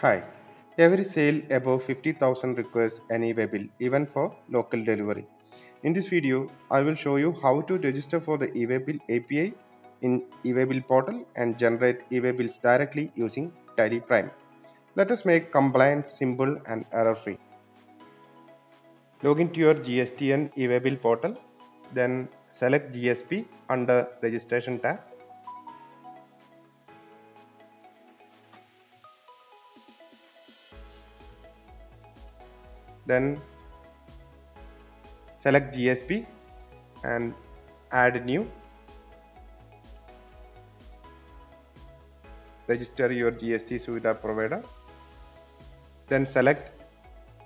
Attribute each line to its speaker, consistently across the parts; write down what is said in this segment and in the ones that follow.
Speaker 1: Hi. Every sale above 50,000 requires an eBay bill, even for local delivery. In this video, I will show you how to register for the eBay bill API in eBay bill portal and generate eBay bills directly using Tally Prime. Let us make compliance simple and error-free. Log into your GSTN eBay bill portal, then select GSP under Registration tab. Then select GSP and add new. Register your GST Suvidha provider. Then select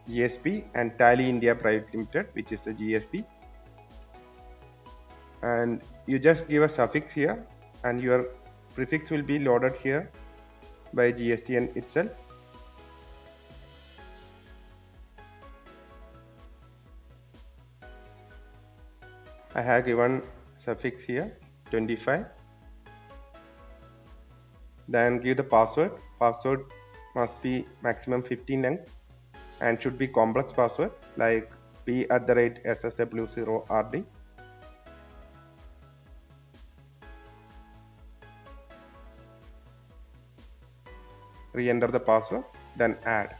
Speaker 1: GSP and Tally India Private Limited, which is the GSP. And you just give a suffix here and your prefix will be loaded here by GSTN itself. I have given suffix here 25. Then give the password. Password must be maximum 15 length and should be complex password like p@ssw0rd. Re-enter the password, then add.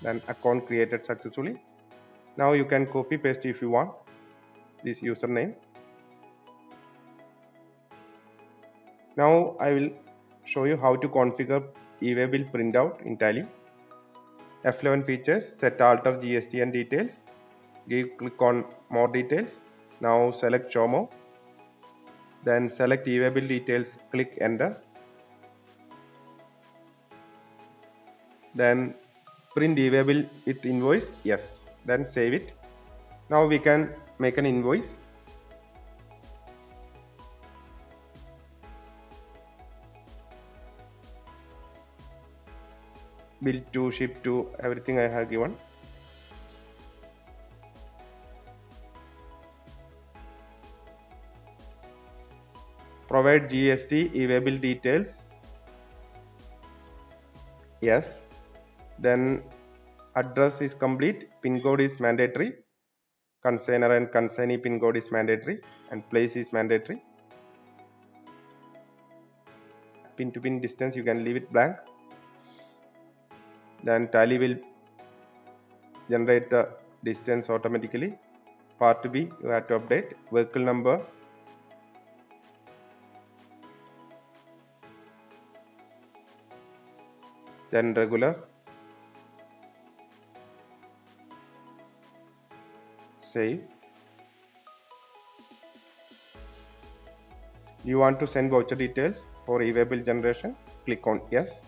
Speaker 1: Then account created successfully. Now you can copy paste if you want this username. Now I will show you how to configure eBay bill printout in Tally. F11 features, set alter GSTN details. Click on more details. Now select show more. Then select eBay bill details, click enter. Then print eBay bill with invoice, yes. Then save it. Now we can make an invoice. Bill to, ship to, everything I have given. Provide GST eBay bill details, yes. Then address is complete, pin code is mandatory, consignor and consignee pin code is mandatory, and place is mandatory. Pin to pin distance you can leave it blank. Then Tally will generate the distance automatically. Part B, you have to update vehicle number, then regular, save. You want to send voucher details for eBay bill generation, click on yes.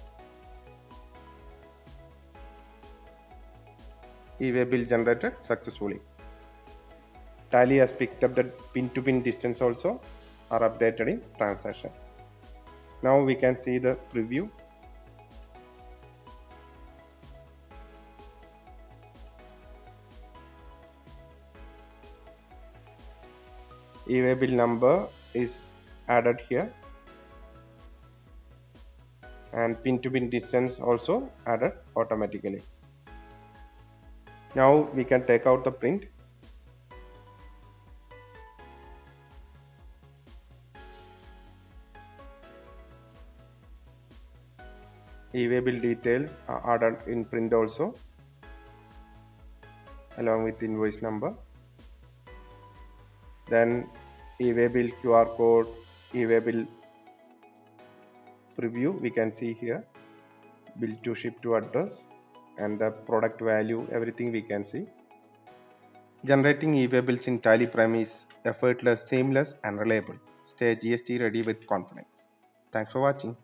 Speaker 1: eBay bill generated successfully. Tally has picked up the pin to pin distance also are updated in transaction. Now we can see the preview. eBay bill number is added here and pin to pin distance also added automatically. Now we can take out the print. eBay bill details are added in print also along with invoice number. Then eBay bill QR code, eBay bill preview we can see here, bill to ship to address and the product value, everything we can see. Generating eBay bills in Tally Prime is effortless, seamless and reliable. Stay GST ready with confidence. Thanks for watching.